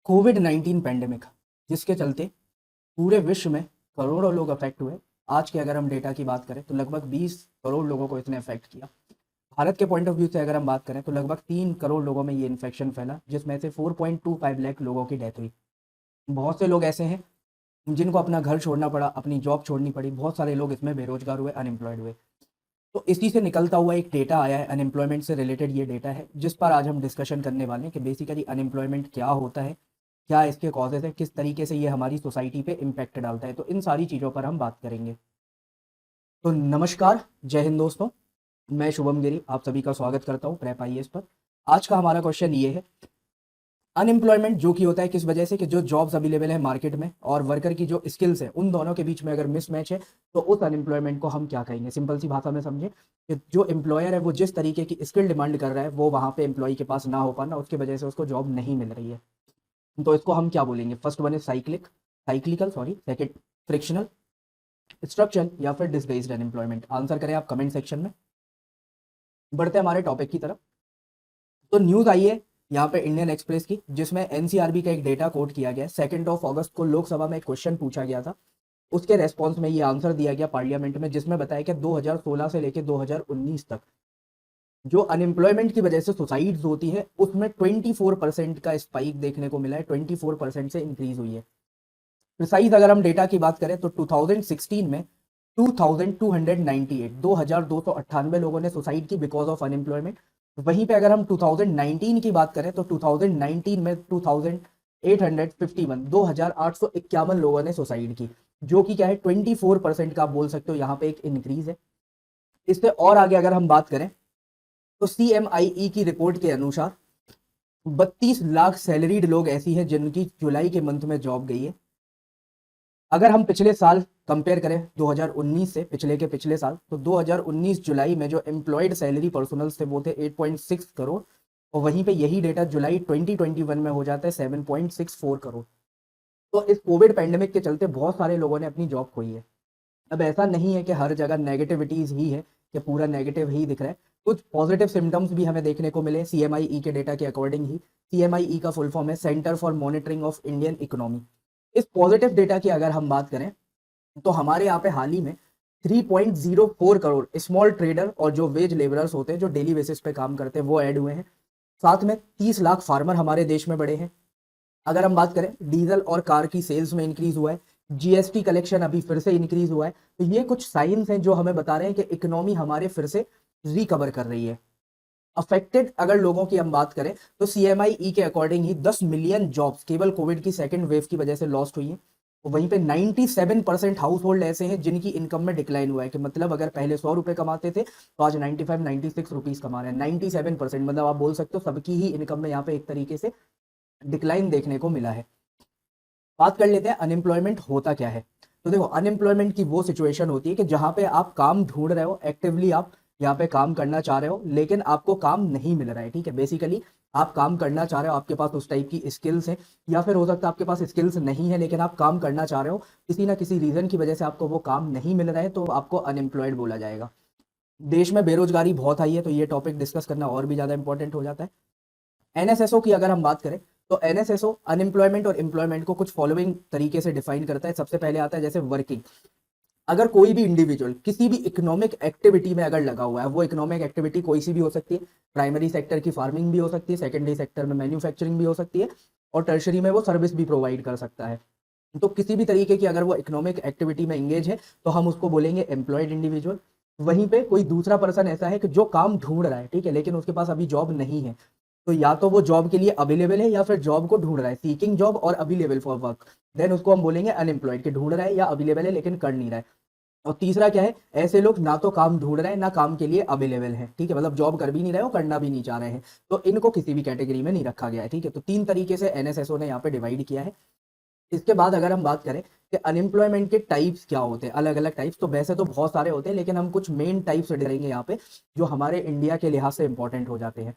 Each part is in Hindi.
कोविड-19 पैंडेमिक जिसके चलते पूरे विश्व में करोड़ों लोग अफेक्ट हुए। आज के अगर हम डेटा की बात करें तो लगभग 20 करोड़ लोगों को इसने अफेक्ट किया। भारत के पॉइंट ऑफ व्यू से अगर हम बात करें तो लगभग 3 करोड़ लोगों में ये इन्फेक्शन फैला, जिसमें से 4.25 लाख लोगों की डेथ हुई। बहुत से लोग ऐसे हैं जिनको अपना घर छोड़ना पड़ा, अपनी जॉब छोड़नी पड़ी। बहुत सारे लोग इसमें बेरोजगार हुए, अनएम्प्लॉयड हुए। तो इसी से निकलता हुआ एक डेटा आया है, अनएम्प्लॉयमेंट से रिलेटेड ये डेटा है, जिस पर आज हम डिस्कशन करने वाले हैं कि बेसिकली अनएम्प्लॉयमेंट क्या होता है, क्या इसके कॉजेज है, किस तरीके से ये हमारी सोसाइटी पे इम्पैक्ट डालता है। तो इन सारी चीज़ों पर हम बात करेंगे। तो नमस्कार, जय हिंद दोस्तों, मैं शुभम गिरी आप सभी का स्वागत करता हूँ प्रेप आईएएस पर। आज का हमारा क्वेश्चन ये है, अनएम्प्लॉयमेंट जो कि होता है किस वजह से, कि जो जॉब्स अवेलेबल है मार्केट में और वर्कर की जो स्किल्स है उन दोनों के बीच में अगर मिसमैच है तो उस अनएम्प्लॉयमेंट को हम क्या कहेंगे। सिंपल सी भाषा में समझे कि जो एम्प्लॉयर है वो जिस तरीके की स्किल डिमांड कर रहा है वो वहाँ पे एम्प्लॉय के पास ना हो पाना, उसकी वजह से उसको जॉब नहीं मिल रही है। तो इसको हम क्या बोलेंगे। फर्स्ट वन है साइक्लिकल, सेकंड फ्रिक्शनल, स्ट्रक्चरल या फिर डिसगाइज्ड अनएम्प्लॉयमेंट। आंसर करें आप कमेंट सेक्शन में। बढ़ते हैं हमारे टॉपिक की तरफ। तो न्यूज़ आई है यहाँ पे इंडियन एक्सप्रेस की, जिसमें एनसीआरबी का एक डेटा कोट किया गया है। 2 अगस्त को लोकसभा में एक क्वेश्चन पूछा गया था, उसके रेस्पॉन्स में ये आंसर दिया गया पार्लियामेंट में, जिसमें बताया कि 2016 से लेकर 2019 तक जो अनएम्प्लॉयमेंट की वजह से सुसाइड्स होती है उसमें 24% का स्पाइक देखने को मिला है। 24% से इंक्रीज हुई है। प्रिसाइज अगर हम डेटा की बात करें तो 2016 में 2298 लोगों ने सुसाइड की बिकॉज ऑफ अनएम्प्लॉयमेंट। वहीं पे अगर हम 2019 की बात करें तो 2019 में 2851 लोगों ने सुसाइड की, जो कि क्या है 24% का आप बोल सकते हो यहाँ पे एक इंक्रीज है। इससे और आगे अगर हम बात करें तो CMIE की रिपोर्ट के अनुसार 32 लाख सैलरीड लोग ऐसी हैं जिनकी जुलाई के मंथ में जॉब गई है। अगर हम पिछले साल कंपेयर करें 2019 से, पिछले साल, तो 2019 जुलाई में जो एम्प्लॉयड सैलरी पर्सनल्स थे वो थे 8.6 करोड़, और वहीं पे यही डेटा जुलाई 2021 में हो जाता है 7.64 करोड़। तो इस कोविड पैंडेमिक के चलते बहुत सारे लोगों ने अपनी जॉब खोई है। अब ऐसा नहीं है कि हर जगह नेगेटिविटीज ही है, कि पूरा नेगेटिव ही दिख रहा है। कुछ पॉजिटिव सिम्टम्स भी हमें देखने को मिले। CMIE के डेटा के अकॉर्डिंग ही, CMIE का फुल फॉर्म है centre for monitoring of Indian economy. इस पॉजिटिव डेटा की अगर हम बात करें तो हमारे यहाँ पे हाल ही में 3.04 करोड़ स्मॉल ट्रेडर और जो वेज लेबरर्स होते हैं जो डेली बेसिस पे काम करते हैं वो ऐड हुए हैं। साथ में 30 लाख फार्मर हमारे देश में बढ़े हैं। अगर हम बात करें डीजल और कार की सेल्स में इंक्रीज हुआ है। GST कलेक्शन अभी फिर से इंक्रीज हुआ है। तो ये कुछ साइंस हैं जो हमें बता रहे हैं कि इकोनॉमी हमारे फिर से रिकवर कर रही है। अफेक्टेड अगर लोगों की हम बात करें तो CMIE के अकॉर्डिंग ही 10 मिलियन जॉब्स केवल कोविड की सेकंड वेव की वजह से लॉस्ट हुई हैं। वहीं पे 97% हाउस होल्ड ऐसे हैं जिनकी इनकम में डिक्लाइन हुआ है, कि मतलब अगर पहले 100 रुपए कमाते थे तो आज 96 रुपीज कमा रहे हैं। 97%, मतलब आप बोल सकते हो सबकी ही इनकम में यहाँ पे एक तरीके से डिक्लाइन देखने को मिला है। बात कर लेते हैं अनएम्प्लॉयमेंट होता क्या है। तो देखो, अनएम्प्लॉयमेंट की वो सिचुएशन होती है कि जहां पे आप काम ढूंढ रहे हो, एक्टिवली आप यहाँ पे काम करना चाह रहे हो लेकिन आपको काम नहीं मिल रहा है। ठीक है, बेसिकली आप काम करना चाह रहे हो, आपके पास उस टाइप की स्किल्स है, या फिर हो सकता है आपके पास स्किल्स नहीं है लेकिन आप काम करना चाह रहे हो, किसी ना किसी रीजन की वजह से आपको वो काम नहीं मिल रहा है, तो आपको अनएम्प्लॉयड बोला जाएगा। देश में बेरोजगारी बहुत हाई है, तो ये टॉपिक डिस्कस करना और भी ज्यादा इंपॉर्टेंट हो जाता है। NSSO की अगर हम बात करें तो NSSO अनएम्प्लॉयमेंट और एम्प्लॉयमेंट को कुछ फॉलोइंग तरीके से डिफाइन करता है। सबसे पहले आता है जैसे वर्किंग। अगर कोई भी इंडिविजुअल किसी भी इकोनॉमिक एक्टिविटी में अगर लगा हुआ है, वो इकोनॉमिक एक्टिविटी कोई सी भी हो सकती है। प्राइमरी सेक्टर की फार्मिंग भी हो सकती है, सेकेंडरी सेक्टर में मैन्युफैक्चरिंग भी हो सकती है, और टर्शरी में वो सर्विस भी प्रोवाइड कर सकता है। तो किसी भी तरीके की अगर वो इकोनॉमिक एक्टिविटी में एंगेज है तो हम उसको बोलेंगे एम्प्लॉयड इंडिविजुअल। वहीं पे कोई दूसरा पर्सन ऐसा है कि जो काम ढूंढ रहा है, ठीक है, लेकिन उसके पास अभी जॉब नहीं है, तो या तो वो जॉब के लिए अवेलेबल है या फिर जॉब को ढूंढ रहा है, सीकिंग जॉब और अवेलेबल फॉर वर्क, देन उसको हम बोलेंगे अनएम्प्लॉयड, के ढूंढ रहा है या अवेलेबल है लेकिन कर नहीं रहा है। और तीसरा क्या है, ऐसे लोग ना तो काम ढूंढ रहे हैं ना काम के लिए अवेलेबल है, ठीक है, मतलब जॉब कर भी नहीं रहे हो, करना भी नहीं चाह रहे हैं, तो इनको किसी भी कैटेगरी में नहीं रखा गया है। ठीक है, तो 3 तरीके से NSSO ने यहाँ पे डिवाइड किया है। इसके बाद अगर हम बात करें कि अनएम्प्लॉयमेंट के टाइप्स क्या होते हैं, अलग अलग टाइप्स, तो वैसे तो बहुत सारे होते हैं लेकिन हम कुछ मेन टाइप्स करेंगे यहाँ पे जो हमारे इंडिया के लिहाज से इंपॉर्टेंट हो जाते हैं।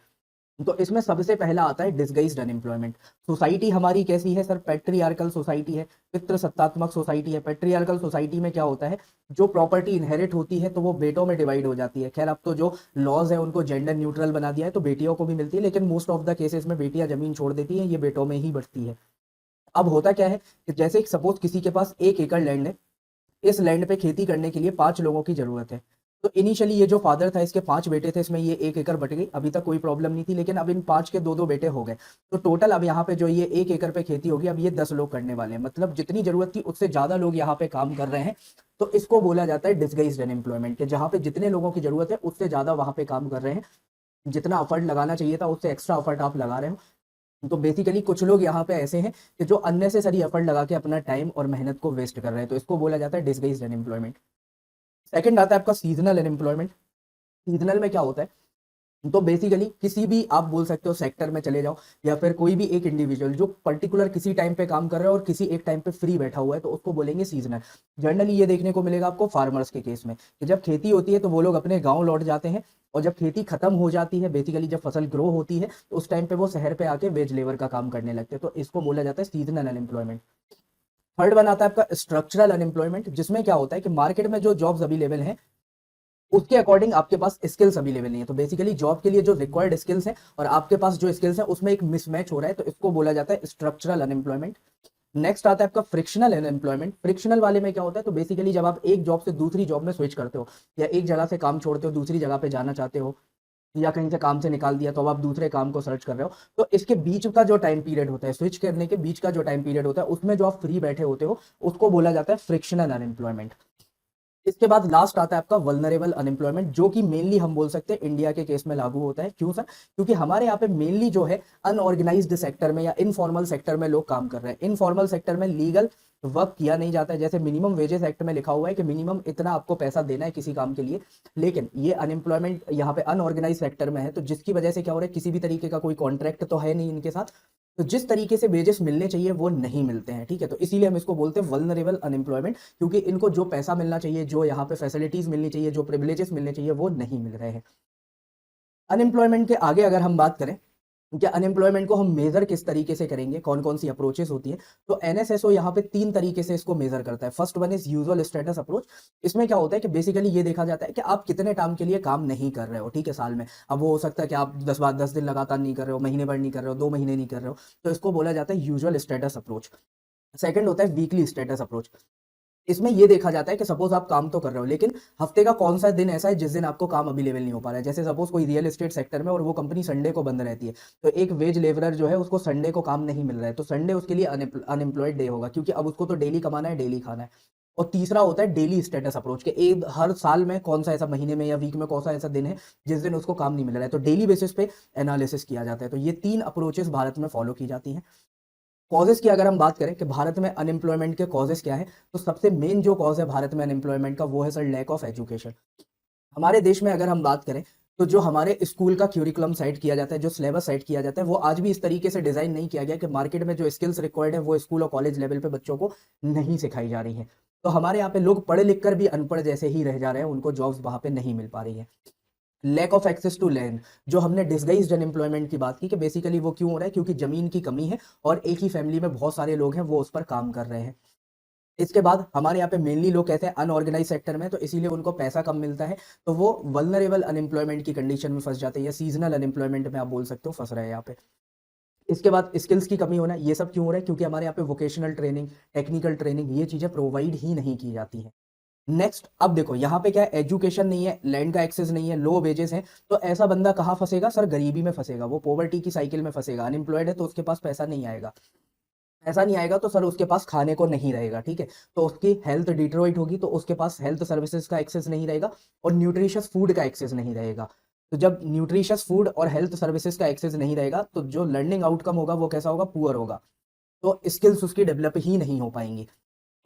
तो इसमें सबसे पहला आता है डिसगाइज्ड अनएम्प्लॉयमेंट। सोसाइटी हमारी कैसी है सर, पेट्रियार्कल सोसाइटी है, पितृसत्तात्मक सोसाइटी है। पेट्रियार्कल सोसाइटी में क्या होता है, जो प्रॉपर्टी इनहेरिट होती है तो वो बेटों में डिवाइड हो जाती है। खैर अब तो जो लॉज है उनको जेंडर न्यूट्रल बना दिया है, तो बेटियों को भी मिलती है, लेकिन मोस्ट ऑफ द केसेस में बेटियां जमीन छोड़ देती हैं, ये बेटों में ही बढ़ती है। अब होता क्या है कि जैसे सपोज किसी के पास 1 एकड़ लैंड है, इस लैंड पे खेती करने के लिए 5 लोगों की जरूरत है। तो इनिशियली ये जो फादर था, इसके 5 बेटे थे, इसमें ये 1 एकड़ बट गई, अभी तक कोई प्रॉब्लम नहीं थी। लेकिन अब इन 5 के 2-2 बेटे हो गए, तो टोटल अब यहाँ पे जो ये 1 एकड़ पे खेती होगी, अब ये 10 लोग करने वाले हैं। मतलब जितनी जरूरत थी उससे ज्यादा लोग यहाँ पे काम कर रहे हैं। तो इसको बोला जाता है डिसगाइज्ड अनएम्प्लॉयमेंट, कि जहाँ पे जितने लोगों की जरूरत है उससे ज्यादा वहां पे काम कर रहे हैं, जितना एफर्ट लगाना चाहिए था उससे एक्स्ट्रा एफर्ट आप लगा रहे हो। तो बेसिकली कुछ लोग यहाँ पे ऐसे हैं कि जो अननेसेसरी एफर्ट लगा के अपना टाइम और मेहनत को वेस्ट कर रहे हैं, तो इसको बोला जाता है डिसगाइज्ड अनएम्प्लॉयमेंट। सेकंड आता है आपका सीजनल अनएम्प्लॉयमेंट। सीजनल में क्या होता है, तो बेसिकली किसी भी आप बोल सकते हो सेक्टर में चले जाओ, या फिर कोई भी एक इंडिविजुअल जो पर्टिकुलर किसी टाइम पे काम कर रहा है और किसी एक टाइम पे फ्री बैठा हुआ है, तो उसको बोलेंगे सीजनल। जनरली ये देखने को मिलेगा आपको फार्मर्स के केस में, कि जब खेती होती है तो वो लोग अपने गांव लौट जाते हैं, और जब खेती खत्म हो जाती है, बेसिकली जब फसल ग्रो होती है, तो उस टाइम पे वो शहर पे आके वेज लेबर का काम करने लगते हैं। तो इसको बोला जाता है सीजनल अनएम्प्लॉयमेंट। थर्ड वन आता है आपका स्ट्रक्चरल अनएम्प्लॉयमेंट, जिसमें क्या होता है कि मार्केट में जो जॉब्स अवेलेबल हैं उसके अकॉर्डिंग आपके पास स्किल्स अवेलेबल नहीं है। तो बेसिकली जॉब के लिए जो रिक्वायर्ड स्किल्स हैं और आपके पास जो स्किल्स हैं उसमें एक मिसमैच हो रहा है, तो इसको बोला जाता है स्ट्रक्चरल अनएम्प्लॉयमेंट। नेक्स्ट आता है आपका फ्रिक्शनल अनएम्प्लॉयमेंट। फ्रिक्शनल वाले में क्या होता है, तो बेसिकली जब आप एक जॉब से दूसरी जॉब में स्विच करते हो, या एक जगह से काम छोड़ते हो दूसरी जगह पे जाना चाहते हो, या कहीं से काम से निकाल दिया तो अब आप दूसरे काम को सर्च कर रहे हो, तो इसके बीच का जो टाइम पीरियड होता है, स्विच करने के बीच का जो टाइम पीरियड होता है, उसमें जो आप फ्री बैठे होते हो उसको बोला जाता है फ्रिक्शनल अनएम्प्लॉयमेंट। इसके बाद लास्ट आता है आपका वल्नरेबल अनएम्प्लॉयमेंट, जो कि मेनली हम बोल सकते हैं इंडिया के केस में लागू होता है। क्यों सर? क्योंकि हमारे यहाँ पे मेनली जो है अनऑर्गेनाइज्ड सेक्टर में या इनफॉर्मल सेक्टर में लोग काम कर रहे हैं। इनफॉर्मल सेक्टर में लीगल वर्क किया नहीं जाता है, जैसे मिनिमम वेजेस एक्ट में लिखा हुआ है कि मिनिमम इतना आपको पैसा देना है किसी काम के लिए। लेकिन ये अनएम्प्लॉयमेंट यहाँ पे अनऑर्गेनाइज सेक्टर में है, तो जिसकी वजह से क्या हो रहा है, किसी भी तरीके का कोई कॉन्ट्रैक्ट तो है नहीं इनके साथ, तो जिस तरीके से वेजेस मिलने चाहिए वो नहीं मिलते हैं। ठीक है, तो इसीलिए हम इसको बोलते हैं वल्नरेबल अनएम्प्लॉयमेंट, क्योंकि इनको जो पैसा मिलना चाहिए, जो यहाँ पे फैसिलिटीज मिलनी चाहिए, जो प्रिविलेजेस मिलने चाहिए, वो नहीं मिल रहे हैं। अनएम्प्लॉयमेंट के आगे अगर हम बात करें कि अनएम्प्लॉयमेंट को हम मेजर किस तरीके से करेंगे, कौन कौन सी अप्रोचेस होती है, तो एनएसएसओ यहाँ पे 3 तरीके से इसको मेजर करता है। First one is usual status approach. इसमें क्या होता है कि बेसिकली ये देखा जाता है कि आप कितने टाइम के लिए काम नहीं कर रहे हो, ठीक है, साल में। अब वो हो सकता है कि आप 10 दिन लगातार नहीं कर रहे हो, महीने भर नहीं कर रहे हो, 2 महीने नहीं कर रहे हो, तो इसको बोला जाता है यूजुअल स्टेटस अप्रोच। सेकंड होता है वीकली स्टेटस अप्रोच। इसमें ये देखा जाता है कि सपोज आप काम तो कर रहे हो, लेकिन हफ्ते का कौन सा दिन ऐसा है जिस दिन आपको काम अवेलेबल नहीं हो पा रहा है। जैसे सपोज कोई रियल एस्टेट सेक्टर में और वो कंपनी संडे को बंद रहती है, तो एक वेज लेबरर जो है उसको संडे को काम नहीं मिल रहा है, तो संडे उसके लिए अनएम्प्लॉयड डे होगा, क्योंकि अब उसको तो डेली कमाना है, डेली खाना है। और तीसरा होता है डेली स्टेटस अप्रोच, के एक हर साल में कौन सा ऐसा महीने में या वीक में कौन सा ऐसा दिन है जिस दिन उसको काम नहीं मिल रहा है, तो डेली बेसिस पे एनालिसिस किया जाता है। तो ये 3 अप्रोचेस भारत में फॉलो की जाती हैं। कॉजेस की अगर हम बात करें कि भारत में अनएम्प्लॉयमेंट के कॉजेस क्या है, तो सबसे मेन जो कॉज है भारत में अनएम्प्लॉयमेंट का, वो है सर लैक ऑफ एजुकेशन। हमारे देश में अगर हम बात करें, तो जो हमारे स्कूल का क्यूरिकुलम सेट किया जाता है, जो सिलेबस सेट किया जाता है, वो आज भी इस तरीके से डिजाइन नहीं किया गया कि मार्केट में जो स्किल्स रिक्वायर्ड है वो स्कूल और कॉलेज लेवल पे बच्चों को नहीं सिखाई जा रही है। तो हमारे यहाँ पे लोग पढ़े लिख कर भी अनपढ़ जैसे ही रह जा रहे हैं, उनको जॉब्स वहां पे नहीं मिल पा रही है। Lack of access to land, जो हमने डिसगाइज्ड अनएम्प्लॉयमेंट की बात की, कि बेसिकली वो क्यों हो रहा है, क्योंकि जमीन की कमी है और एक ही फैमिली में बहुत सारे लोग हैं वो उस पर काम कर रहे हैं। इसके बाद हमारे यहाँ पे मेनली लोग कहते हैं अनऑर्गेनाइज सेक्टर में, तो इसीलिए उनको पैसा कम मिलता है, तो वो वल्नरेबल अनएम्प्लॉयमेंट की कंडीशन में फंस जाते हैं, या सीजनल अनएम्प्लॉयमेंट में आप बोल सकते हो फंस रहे हैं यहाँ पे। इसके बाद स्किल्स की कमी होना, ये सब क्यों हो रहा है, क्योंकि हमारे यहाँ पे वोकेशनल ट्रेनिंग, टेक्निकल ट्रेनिंग, ये चीजें प्रोवाइड ही नहीं की जाती हैं। नेक्स्ट, अब देखो यहाँ पे क्या है, एजुकेशन नहीं है, लैंड का एक्सेस नहीं है, लो वेजेस हैं, तो ऐसा बंदा कहाँ फंसेगा सर? गरीबी में फंसेगा, वो पॉवर्टी की साइकिल में फंसेगा। अनएम्प्लॉयड है तो उसके पास पैसा नहीं आएगा, ऐसा नहीं आएगा तो सर उसके पास खाने को नहीं रहेगा, ठीक है, तो उसकी हेल्थ डिट्रोइट होगी, तो उसके पास हेल्थ सर्विसेज का एक्सेस नहीं रहेगा और न्यूट्रिशियस फूड का एक्सेस नहीं रहेगा। तो जब न्यूट्रिशियस फूड और हेल्थ सर्विसेज का एक्सेस नहीं रहेगा, तो जो लर्निंग आउटकम होगा वो कैसा होगा? पुअर होगा, तो स्किल्स उसकी डेवलप ही नहीं हो पाएंगी।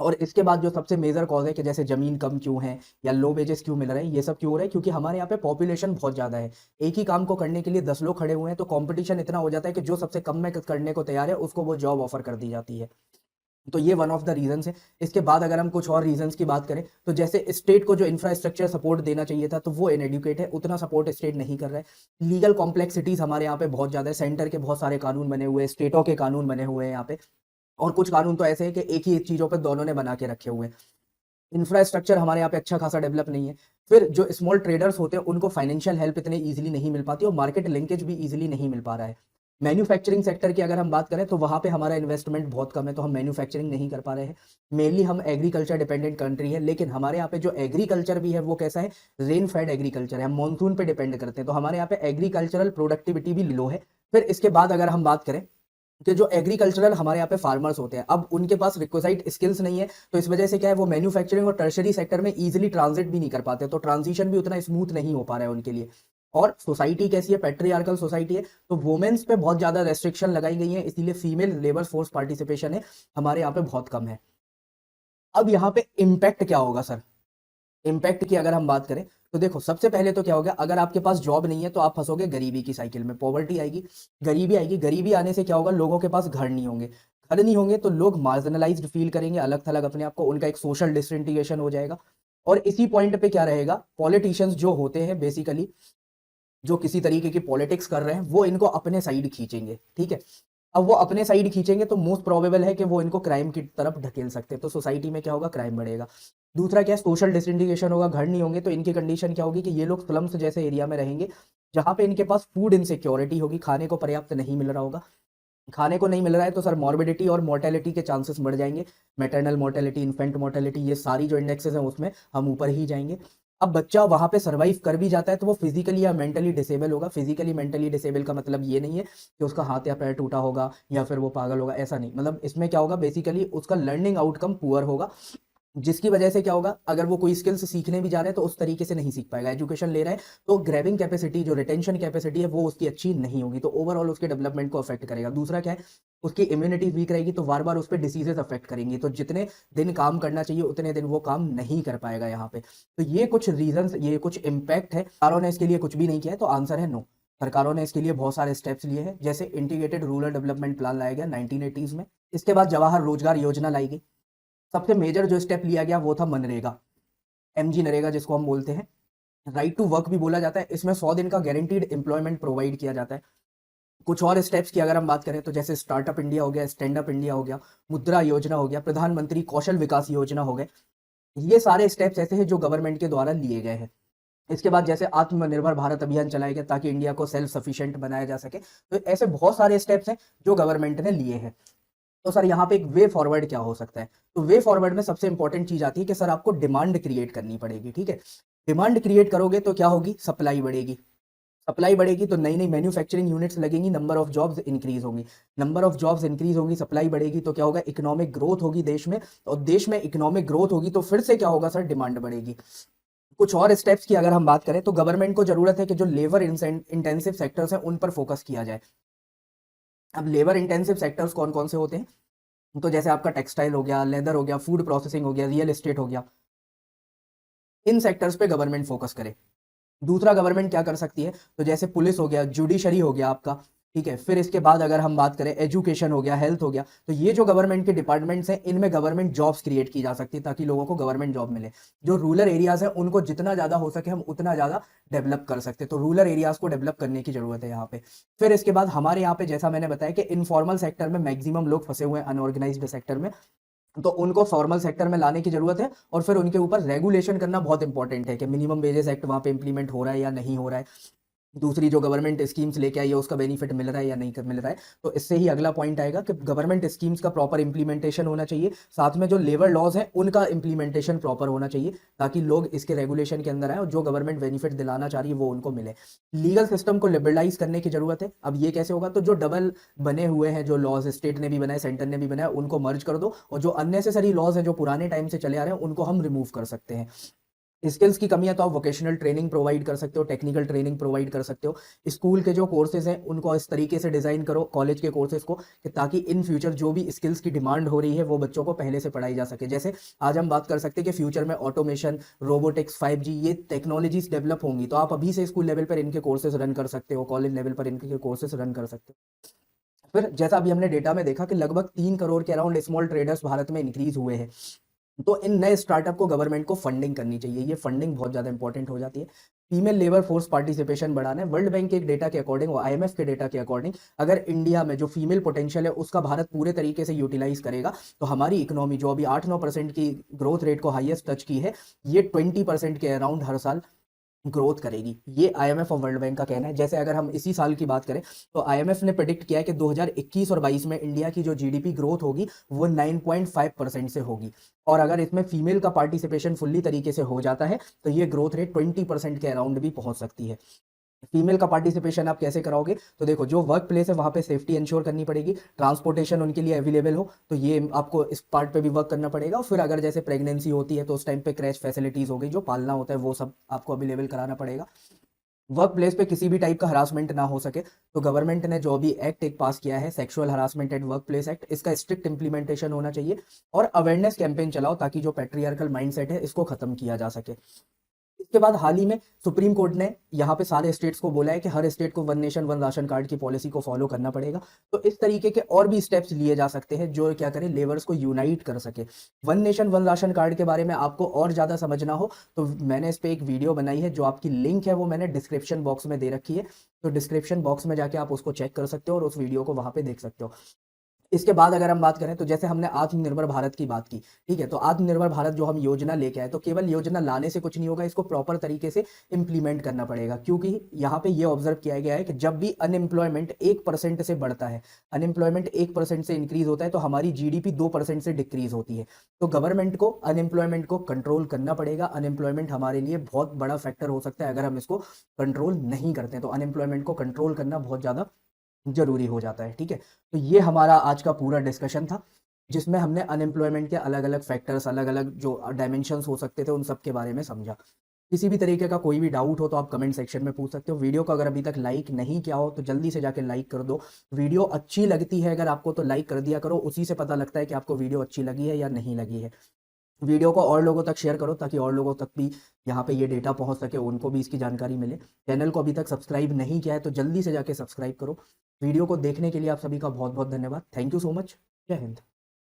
और इसके बाद जो सबसे मेजर कॉज है कि जैसे जमीन कम क्यों है या लो वेजेस क्यों मिल रहे हैं, ये सब क्यों हो रहा है, क्योंकि हमारे यहाँ पे पॉपुलेशन बहुत ज्यादा है। एक ही काम को करने के लिए 10 लोग खड़े हुए हैं, तो कंपटीशन इतना हो जाता है कि जो सबसे कम में करने को तैयार है उसको वो जॉब ऑफर कर दी जाती है। तो ये वन ऑफ द रीजंस है। इसके बाद अगर हम कुछ और रीजंस की बात करें, तो जैसे स्टेट को जो इंफ्रास्ट्रक्चर सपोर्ट देना चाहिए था, तो वो इनएडुकेट है, उतना सपोर्ट स्टेट नहीं कर रहा है। लीगल कॉम्प्लेक्सिटीज हमारे यहाँ पे बहुत ज्यादा है, सेंटर के बहुत सारे कानून बने हुए हैं, स्टेटों के कानून बने हुए हैं यहाँ पे, और कुछ कानून तो ऐसे हैं कि एक ही चीजों पर दोनों ने बना के रखे हुए हैं। इंफ्रास्ट्रक्चर हमारे यहाँ पे अच्छा खासा डेवलप नहीं है। फिर जो स्मॉल ट्रेडर्स होते हैं उनको फाइनेंशियल हेल्प इतने इजीली नहीं मिल पाती और मार्केट लिंकेज भी इजीली नहीं मिल पा रहा है। मैन्युफैक्चरिंग सेक्टर की अगर हम बात करें तो वहाँ पे हमारा इन्वेस्टमेंट बहुत कम है, तो हम मैन्युफैक्चरिंग नहीं कर पा रहे हैं। मेनली हम एग्रीकल्चर डिपेंडेंट कंट्री है, लेकिन हमारे यहाँ पे जो एग्रीकल्चर भी है वो कैसा है, रेन फेड एग्रीकल्चर है, हम मानसून पे डिपेंड करते हैं, तो हमारे यहाँ पे एग्रीकल्चरल प्रोडक्टिविटी भी लो है। फिर इसके बाद अगर हम बात करें कि जो एग्रीकल्चरल हमारे यहाँ पे फार्मर्स होते हैं, अब उनके पास रिक्वेसाइट स्किल्स नहीं है, तो इस वजह से क्या है, वो मैन्युफैक्चरिंग और टर्शरी सेक्टर में इजीली ट्रांजिट भी नहीं कर पाते, तो ट्रांजिशन भी उतना स्मूथ नहीं हो पा रहा है उनके लिए। और सोसाइटी कैसी है, पेट्रियार्कल सोसाइटी है, तो वुमेन्स पे बहुत ज्यादा रेस्ट्रिक्शन लगाई गई है, इसीलिए फीमेल लेबर फोर्स पार्टिसिपेशन है हमारे यहाँ पे बहुत कम है। अब यहाँ पे इम्पैक्ट क्या होगा सर, इम्पैक्ट की अगर हम बात करें तो देखो, सबसे पहले तो क्या हो गया, अगर आपके पास जॉब नहीं है तो आप फंसोगे गरीबी की साइकिल में, पॉवर्टी आएगी, गरीबी आएगी, गरीबी आने से क्या होगा, लोगों के पास घर नहीं होंगे, घर नहीं होंगे तो लोग मार्जिनलाइज्ड फील करेंगे, अलग थलग अपने आप को, उनका एक सोशल डिसइंटीग्रेशन हो जाएगा। और इसी पॉइंट पे क्या रहेगा, पॉलिटिशियंस जो होते हैं बेसिकली, जो किसी तरीके की पॉलिटिक्स कर रहे हैं, वो इनको अपने साइड खींचेंगे, ठीक है। अब वो अपने साइड खींचेंगे तो मोस्ट प्रोबेबल है कि वो इनको क्राइम की तरफ ढकेल सकते हैं, तो सोसाइटी में क्या होगा, क्राइम बढ़ेगा। दूसरा क्या है, सोशल डिसइंटीग्रेशन होगा, घर नहीं होंगे तो इनकी कंडीशन क्या होगी कि ये लोग स्लम्स जैसे एरिया में रहेंगे, जहां पे इनके पास फूड इनसिक्योरिटी होगी, खाने को पर्याप्त नहीं मिल रहा होगा। खाने को नहीं मिल रहा है तो सर मॉर्बिडिटी और मोर्टेलिटी के चांसेस बढ़ जाएंगे, मैटरनल मोर्टेलिटी, इन्फेंट मोर्टेलिटी, ये सारी जो इंडेक्सेस हैं उसमें हम ऊपर ही जाएंगे। अब बच्चा वहां पे सरवाइव कर भी जाता है तो वो फिजिकली या मेंटली डिसेबल होगा। फिजिकली मेंटली डिसेबल का मतलब ये नहीं है कि उसका हाथ या पैर टूटा होगा या फिर वो पागल होगा, ऐसा नहीं, मतलब इसमें क्या होगा, बेसिकली उसका लर्निंग आउटकम पुअर होगा, जिसकी वजह से क्या होगा, अगर वो कोई स्किल्स सीखने भी जा रहे हैं तो उस तरीके से नहीं सीख पाएगा। एजुकेशन ले रहा है तो ग्रैबिंग कैपेसिटी, जो रिटेंशन कैपेसिटी है वो उसकी अच्छी नहीं होगी, तो ओवरऑल उसके डेवलपमेंट को अफेक्ट करेगा। दूसरा क्या है, उसकी इम्यूनिटी वीक रहेगी, तो बार बार उस पर डिसीजेस अफेक्ट करेंगी, तो जितने दिन काम करना चाहिए उतने दिन वो काम नहीं कर पाएगा यहाँ पे। तो ये कुछ रीजंस, ये कुछ इम्पैक्ट है। सरकारों ने इसके लिए कुछ भी नहीं किया है, तो आंसर है नो। सरकारों ने इसके लिए बहुत सारे स्टेप्स लिए हैं, जैसे इंटीग्रेटेड रूरल डेवलपमेंट प्लान लाया गया 1980s में, इसके बाद जवाहर रोजगार योजना लाई गई, सबसे मेजर जो स्टेप लिया गया वो था मनरेगा, एमजी नरेगा जिसको हम बोलते हैं, राइट टू वर्क भी बोला जाता है। इसमें 100 दिन का गारंटीड एम्प्लॉयमेंट प्रोवाइड किया जाता है। कुछ और स्टेप्स की अगर हम बात करें तो जैसे स्टार्टअप इंडिया हो गया, स्टैंड अप इंडिया हो गया, मुद्रा योजना हो गया, प्रधानमंत्री कौशल विकास योजना हो गए, ये सारे स्टेप्स ऐसे हैं जो गवर्नमेंट के द्वारा लिए गए हैं। इसके बाद जैसे आत्मनिर्भर भारत अभियान चलाया गया ताकि इंडिया को सेल्फ सफिशिएंट बनाया जा सके, तो ऐसे बहुत सारे स्टेप्स हैं जो गवर्नमेंट ने लिए हैं। तो सर यहाँ पे एक वे फॉरवर्ड क्या हो सकता है, तो वे फॉरवर्ड में सबसे इंपॉर्टेंट चीज आती है कि सर आपको डिमांड क्रिएट करनी पड़ेगी, ठीक है। डिमांड क्रिएट करोगे तो क्या होगी, सप्लाई बढ़ेगी, सप्लाई बढ़ेगी तो नई नई मैन्युफैक्चरिंग यूनिट्स लगेंगी, नंबर ऑफ जॉब्स इंक्रीज होंगी, नंबर ऑफ जॉब्स इंक्रीज होगी, सप्लाई बढ़ेगी तो क्या होगा, इकोनॉमिक ग्रोथ होगी देश में, और देश में इकोनॉमिक ग्रोथ होगी तो फिर से क्या होगा सर, डिमांड बढ़ेगी। कुछ और स्टेप्स की अगर हम बात करें तो गवर्नमेंट को जरूरत है कि जो लेबर इंटेंसिव सेक्टर्स हैं उन पर फोकस किया जाए। अब लेबर इंटेंसिव सेक्टर्स कौन कौन से होते हैं, तो जैसे आपका टेक्सटाइल हो गया, लेदर हो गया, फूड प्रोसेसिंग हो गया, रियल एस्टेट हो गया, इन सेक्टर्स पे गवर्नमेंट फोकस करे। दूसरा गवर्नमेंट क्या कर सकती है, तो जैसे पुलिस हो गया, जुडिशरी हो गया आपका, ठीक है। फिर इसके बाद अगर हम बात करें एजुकेशन हो गया, हेल्थ हो गया, तो ये जो गवर्नमेंट के डिपार्टमेंट्स हैं इनमें गवर्नमेंट जॉब्स क्रिएट की जा सकती है ताकि लोगों को गवर्नमेंट जॉब मिले। जो रूरल एरियाज हैं उनको जितना ज्यादा हो सके हम उतना ज्यादा डेवलप कर सकते हैं, तो रूरल एरियाज को डेवलप करने की जरूरत है यहाँ पे। फिर इसके बाद हमारे यहाँ पे जैसा मैंने बताया कि इनफॉर्मल सेक्टर में मैक्सिमम लोग फंसे हुए हैं, अनऑर्गेनाइज्ड सेक्टर में, तो उनको फॉर्मल सेक्टर में लाने की जरूरत है। और फिर उनके ऊपर रेगुलेशन करना बहुत इंपॉर्टेंट है कि मिनिमम वेजेस एक्ट वहां पे इंप्लीमेंट हो रहा है या नहीं हो रहा है, दूसरी जो गवर्नमेंट स्कीम्स लेके आई है उसका बेनिफिट मिल रहा है या नहीं मिल रहा है। तो इससे ही अगला पॉइंट आएगा कि गवर्नमेंट स्कीम्स का प्रॉपर इंप्लीमेंटेशन होना चाहिए, साथ में जो लेबर लॉज है उनका इंप्लीमेंटेशन प्रॉपर होना चाहिए ताकि लोग इसके रेगुलेशन के अंदर आए और जो गवर्नमेंट बेनिफिट दिलाना चाह रही है वो उनको मिले। लीगल सिस्टम को लिबरलाइज करने की जरूरत है। अब ये कैसे होगा, तो जो डबल बने हुए हैं, जो लॉज स्टेट ने भी बनाए, सेंटर ने भी बनाया, उनको मर्ज कर दो, और जो अननेसेसरी लॉज हैं जो पुराने टाइम से चले आ रहे हैं उनको हम रिमूव कर सकते हैं। स्किल्स की कमी है तो आप वोकेशनल ट्रेनिंग प्रोवाइड कर सकते हो, टेक्निकल ट्रेनिंग प्रोवाइड कर सकते हो। स्कूल के जो कोर्सेज हैं उनको इस तरीके से डिजाइन करो, कॉलेज के कोर्सेज को, कि ताकि इन फ्यूचर जो भी स्किल्स की डिमांड हो रही है वो बच्चों को पहले से पढ़ाई जा सके। जैसे आज हम बात कर सकते हैं कि फ्यूचर में ऑटोमेशन, रोबोटिक्स, 5G ये टेक्नोलॉजीज डेवलप होंगी, तो आप अभी से स्कूल लेवल पर इनके कोर्सेज रन कर सकते हो, कॉलेज लेवल पर इनके कोर्सेज रन कर सकते हो। फिर जैसा अभी हमने डेटा में देखा कि लगभग 3 करोड़ के अराउंड स्मॉल ट्रेडर्स भारत में इंक्रीज हुए हैं, तो इन नए स्टार्टअप को गवर्नमेंट को फंडिंग करनी चाहिए, ये फंडिंग बहुत ज्यादा इंपॉर्टेंट हो जाती है। फीमेल लेबर फोर्स पार्टिसिपेशन बढ़ाना है। वर्ल्ड बैंक के एक डेटा के अकॉर्डिंग और IMF के डेटा के अकॉर्डिंग अगर इंडिया में जो फीमेल पोटेंशियल है उसका भारत पूरे तरीके से यूटिलाइज करेगा तो हमारी इकोनॉमी जो अभी 8-9% की ग्रोथ रेट को हाईएस्ट टच की है, ये 20% के अराउंड हर साल ग्रोथ करेगी, ये आईएमएफ और वर्ल्ड बैंक का कहना है। जैसे अगर हम इसी साल की बात करें तो आईएमएफ ने प्रेडिक्ट किया है कि 2021 और 22 में इंडिया की जो जीडीपी ग्रोथ होगी वो 9.5% से होगी, और अगर इसमें फीमेल का पार्टिसिपेशन फुल्ली तरीके से हो जाता है तो ये ग्रोथ रेट 20% के अराउंड भी पहुंच सकती है। फीमेल का पार्टिसिपेशन आप कैसे कराओगे, तो देखो जो वर्क प्लेस है वहां पे सेफ्टी इंश्योर करनी पड़ेगी, ट्रांसपोर्टेशन उनके लिए अवेलेबल हो, तो ये आपको इस पार्ट पे भी वर्क करना पड़ेगा। फिर अगर जैसे प्रेगनेंसी होती है तो उस टाइम पे क्रैश फैसिलिटीज हो गई, जो पालना होता है वो सब आपको अवेलेबल कराना पड़ेगा। वर्क प्लेस पे किसी भी टाइप का हरासमेंट ना हो सके, तो गवर्नमेंट ने जो भी एक्ट एक पास किया है, sexual harassment at work place act, इसका स्ट्रिक्ट इंप्लीमेंटेशन होना चाहिए, और अवेयरनेस कैंपेन चलाओ ताकि जो पैट्रियार्कल माइंडसेट है इसको खत्म किया जा सके। इसके बाद हाल ही में सुप्रीम कोर्ट ने यहाँ पे सारे स्टेट्स को बोला है कि हर स्टेट को one nation one ration card की पॉलिसी को फॉलो करना पड़ेगा। तो इस तरीके के और भी स्टेप्स लिए जा सकते हैं जो क्या करें, लेबर्स को यूनाइट कर सके। One nation one ration card के बारे में आपको और ज्यादा समझना हो तो मैंने इस पे एक वीडियो बनाई है, जो आपकी लिंक है वो मैंने डिस्क्रिप्शन बॉक्स में दे रखी है, तो डिस्क्रिप्शन बॉक्स में जाके आप उसको चेक कर सकते हो और उस वीडियो को वहां पे देख सकते हो। इसके बाद अगर हम बात करें तो जैसे हमने आत्मनिर्भर भारत की बात की, ठीक है, तो आत्मनिर्भर भारत जो हम योजना लेके आए, तो केवल योजना लाने से कुछ नहीं होगा, इसको प्रॉपर तरीके से इंप्लीमेंट करना पड़ेगा। क्योंकि यहाँ पे ये ऑब्जर्व किया गया है कि जब भी अनएम्प्लॉयमेंट 1% से बढ़ता है, अनएम्प्लॉयमेंट 1% से इंक्रीज होता है, तो हमारी जीडीपी 2% से डिक्रीज होती है। तो गवर्नमेंट को अनएम्प्लॉयमेंट को कंट्रोल करना पड़ेगा। अनएम्प्लॉयमेंट हमारे लिए बहुत बड़ा फैक्टर हो सकता है, अगर हम इसको कंट्रोल नहीं करते हैं तो अनएम्प्लॉयमेंट को कंट्रोल करना बहुत ज़्यादा जरूरी हो जाता है। ठीक है, तो ये हमारा आज का पूरा डिस्कशन था, जिसमें हमने अनएम्प्लॉयमेंट के अलग अलग फैक्टर्स, अलग अलग जो डायमेंशंस हो सकते थे, उन सब के बारे में समझा। किसी भी तरीके का कोई भी डाउट हो तो आप कमेंट सेक्शन में पूछ सकते हो। वीडियो को अगर अभी तक लाइक नहीं किया हो तो जल्दी से जाके लाइक कर दो। वीडियो अच्छी लगती है अगर आपको तो लाइक कर दिया करो, उसी से पता लगता है कि आपको वीडियो अच्छी लगी है या नहीं लगी है। वीडियो को और लोगों तक शेयर करो ताकि और लोगों तक भी यहाँ पे ये डेटा पहुंच सके, उनको भी इसकी जानकारी मिले। चैनल को अभी तक सब्सक्राइब नहीं किया है तो जल्दी से जाके सब्सक्राइब करो। वीडियो को देखने के लिए आप सभी का बहुत बहुत धन्यवाद। Thank you so much. जय हिंद।